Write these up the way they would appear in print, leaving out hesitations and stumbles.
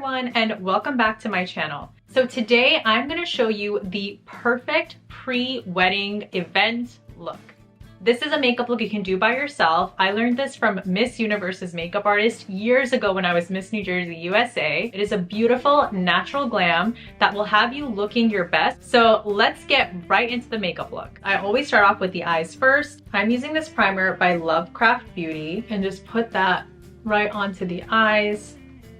everyone, and welcome back to my channel. So today I'm going to show you the perfect pre-wedding event look. This is a makeup look you can do by yourself. I learned this from Miss Universe's makeup artist years ago when I was Miss New Jersey, USA. It is a beautiful natural glam that will have you looking your best. So let's get right into the makeup look. I always start off with the eyes first. I'm using this primer by Lovecraft Beauty and just put that right onto the eyes.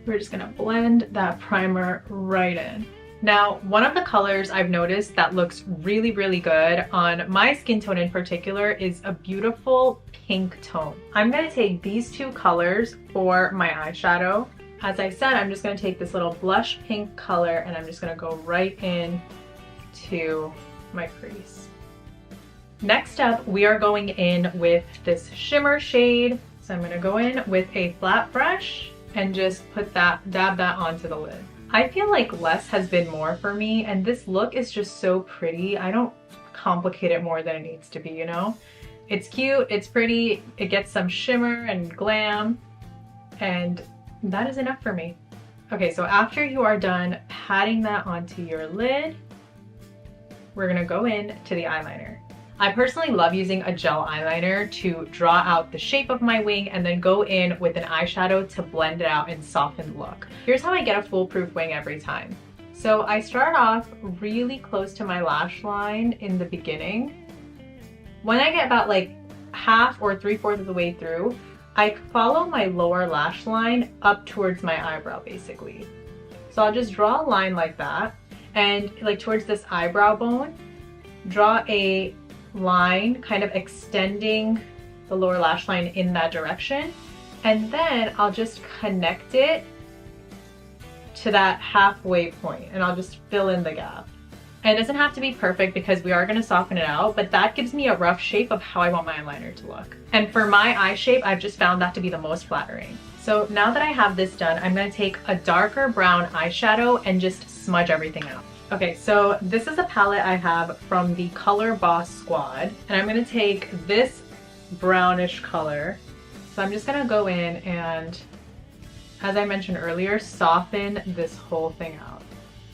We're just gonna blend that primer right in. Now, one of the colors I've noticed that looks really, really good on my skin tone in particular is a beautiful pink tone. I'm gonna take these two colors for my eyeshadow. As I said, I'm just gonna take this little blush pink color and I'm just gonna go right in to my crease. Next up, we are going in with this shimmer shade. So I'm gonna go in with a flat brush and just dab that onto the lid. I feel like less has been more for me, and this look is just so pretty. I don't complicate it more than it needs to be, you know? It's cute, it's pretty, it gets some shimmer and glam, and that is enough for me. Okay, so after you are done patting that onto your lid, we're gonna go in to the eyeliner. I personally love using a gel eyeliner to draw out the shape of my wing and then go in with an eyeshadow to blend it out and soften the look. Here's how I get a foolproof wing every time. So I start off really close to my lash line in the beginning. When I get about like half or 3/4 of the way through, I follow my lower lash line up towards my eyebrow basically. So I'll just draw a line like that and like towards this eyebrow bone, draw a line kind of extending the lower lash line in that direction, and then I'll just connect it to that halfway point and I'll just fill in the gap. And it doesn't have to be perfect because we are going to soften it out, but that gives me a rough shape of how I want my eyeliner to look. And for my eye shape, I've just found that to be the most flattering. So now that I have this done, I'm going to take a darker brown eyeshadow and just smudge everything out. Okay, so this is a palette I have from the Color Boss Squad, and I'm gonna take this brownish color. So I'm just gonna go in and, as I mentioned earlier, soften this whole thing out.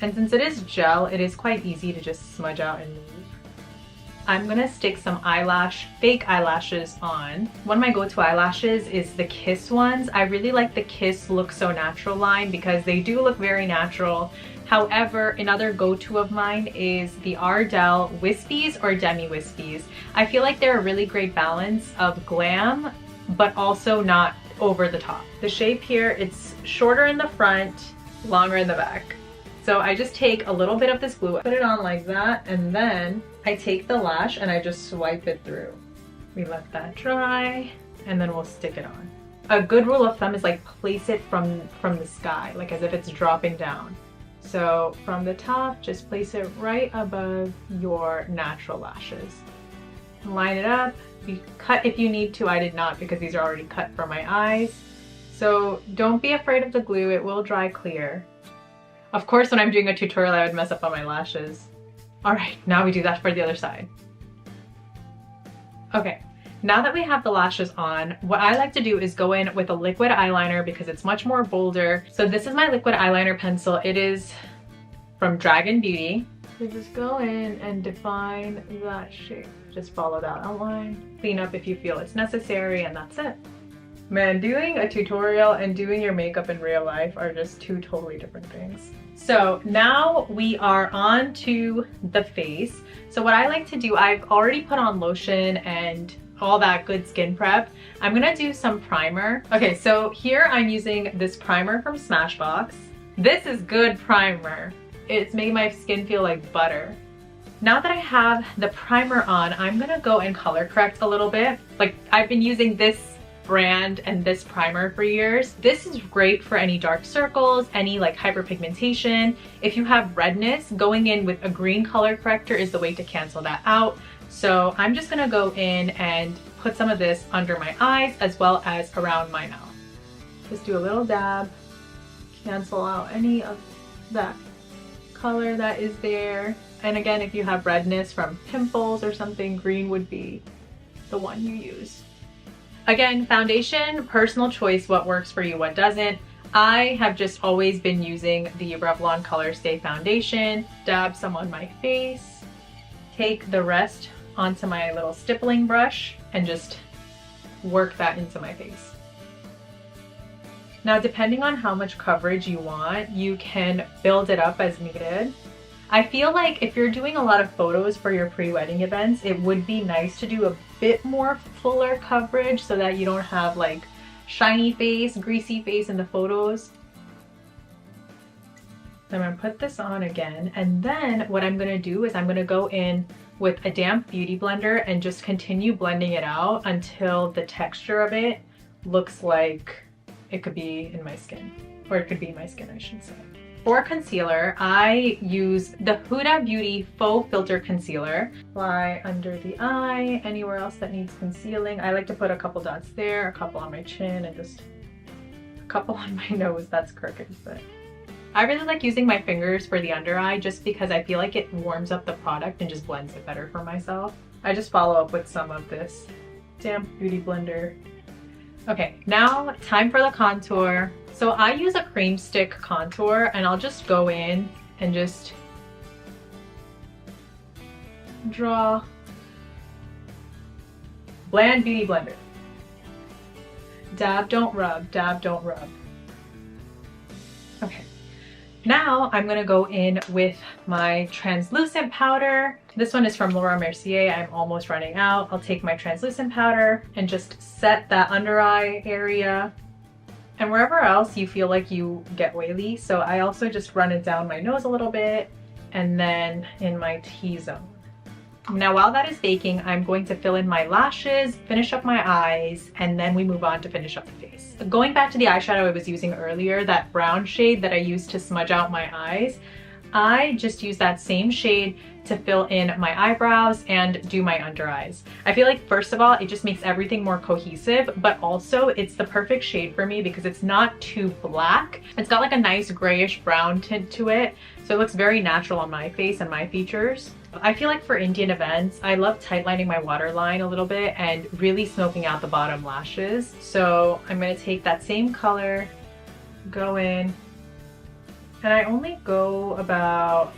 And since it is gel, it is quite easy to just smudge out and move. I'm gonna stick some fake eyelashes on. One of my go-to eyelashes is the Kiss ones. I really like the Kiss Look So Natural line because they do look very natural. However, another go-to of mine is the Ardell Wispies or Demi Wispies. I feel like they're a really great balance of glam, but also not over the top. The shape here, it's shorter in the front, longer in the back. So I just take a little bit of this glue, put it on like that, and then I take the lash and I just swipe it through. We let that dry, and then we'll stick it on. A good rule of thumb is like place it from the sky, like as if it's dropping down. So from the top, just place it right above your natural lashes. Line it up. You cut if you need to. I did not because these are already cut for my eyes. So don't be afraid of the glue. It will dry clear. Of course, when I'm doing a tutorial, I would mess up on my lashes. All right, now we do that for the other side. Okay. Now that we have the lashes on, what I like to do is go in with a liquid eyeliner because it's much more bolder. So this is my liquid eyeliner pencil. It is from Dragon Beauty. So just go in and define that shape. Just follow that outline. Clean up if you feel it's necessary, and that's it. Man, doing a tutorial and doing your makeup in real life are just two totally different things. So now we are on to the face. So what I like to do, I've already put on lotion and all that good skin prep. I'm gonna do some primer. Okay, so here I'm using this primer from Smashbox. This is good primer. It's made my skin feel like butter. Now that I have the primer on, I'm gonna go and color correct a little bit. Like, I've been using this brand and this primer for years. This is great for any dark circles, any like hyperpigmentation. If you have redness, going in with a green color corrector is the way to cancel that out. So I'm just gonna go in and put some of this under my eyes as well as around my mouth. Just do a little dab, cancel out any of that color that is there. And again, if you have redness from pimples or something, green would be the one you use. Again, foundation, personal choice, what works for you, what doesn't. I have just always been using the Revlon Color Stay Foundation. Dab some on my face, take the rest onto my little stippling brush and just work that into my face. Now, depending on how much coverage you want, you can build it up as needed. I feel like if you're doing a lot of photos for your pre-wedding events, it would be nice to do a bit more fuller coverage so that you don't have like shiny face, greasy face in the photos. I'm gonna put this on again, and then what I'm gonna do is I'm gonna go in with a damp beauty blender and just continue blending it out until the texture of it looks like it could be in my skin, or it could be my skin, I should say. For concealer, I use the Huda Beauty Faux Filter Concealer. Apply under the eye, anywhere else that needs concealing. I like to put a couple dots there, a couple on my chin, and just a couple on my nose. That's crooked, but I really like using my fingers for the under eye just because I feel like it warms up the product and just blends it better for myself. I just follow up with some of this damp beauty blender. Okay, now time for the contour. So I use a cream stick contour, and I'll just go in and just draw. Bland Beauty Blender. Dab, don't rub, dab, don't rub. Okay, now I'm gonna go in with my translucent powder. This one is from Laura Mercier. I'm almost running out. I'll take my translucent powder and just set that under eye area and wherever else you feel like you get oily. So I also just run it down my nose a little bit and then in my T-zone. Now while that is baking, I'm going to fill in my lashes, finish up my eyes, and then we move on to finish up the face. Going back to the eyeshadow I was using earlier, that brown shade that I used to smudge out my eyes, I just use that same shade to fill in my eyebrows and do my under eyes. I feel like first of all, it just makes everything more cohesive, but also it's the perfect shade for me because it's not too black. It's got like a nice grayish brown tint to it, so it looks very natural on my face and my features. I feel like for Indian events, I love tightlining my waterline a little bit and really smoking out the bottom lashes. So I'm gonna take that same color, go in, and I only go about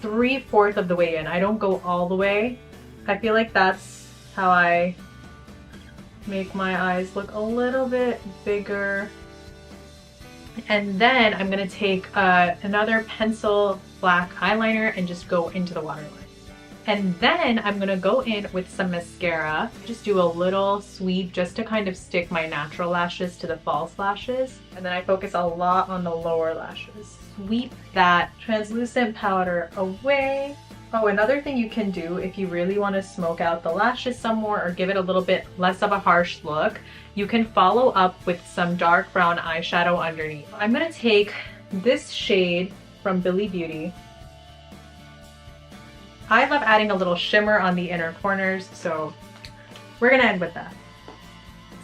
3/4 of the way in. I don't go all the way. I feel like that's how I make my eyes look a little bit bigger. And then I'm gonna take another pencil black eyeliner and just go into the waterline. And then I'm gonna go in with some mascara, just do a little sweep just to kind of stick my natural lashes to the false lashes. And then I focus a lot on the lower lashes. Sweep that translucent powder away. Oh, another thing you can do if you really want to smoke out the lashes some more or give it a little bit less of a harsh look, you can follow up with some dark brown eyeshadow underneath. I'm gonna take this shade from Billie Beauty. I love adding a little shimmer on the inner corners, so we're gonna end with that.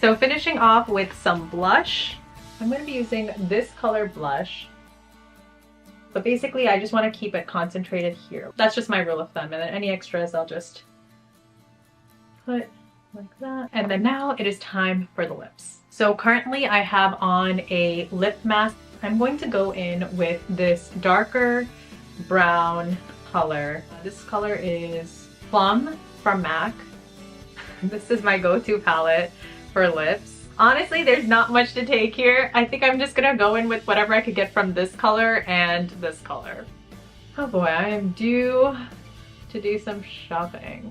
So finishing off with some blush, I'm gonna be using this color blush. But basically, I just want to keep it concentrated here. That's just my rule of thumb. And then any extras, I'll just put like that. And then now it is time for the lips. So currently I have on a lip mask. I'm going to go in with this darker brown color. This color is Plum from MAC. This is my go-to palette for lips. Honestly, there's not much to take here. I think I'm just gonna go in with whatever I could get from this color and this color. Oh boy, I am due to do some shopping.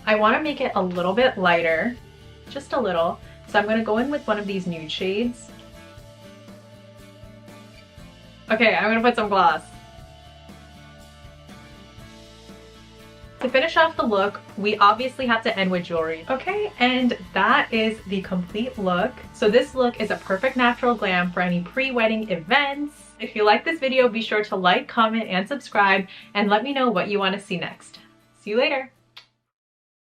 I want to make it a little bit lighter, just a little. So I'm gonna go in with one of these nude shades. Okay, I'm gonna put some gloss. To finish off the look, we obviously have to end with jewelry. Okay, and that is the complete look. So this look is a perfect natural glam for any pre-wedding events. If you like this video, be sure to like, comment, and subscribe, and let me know what you want to see next. See you later.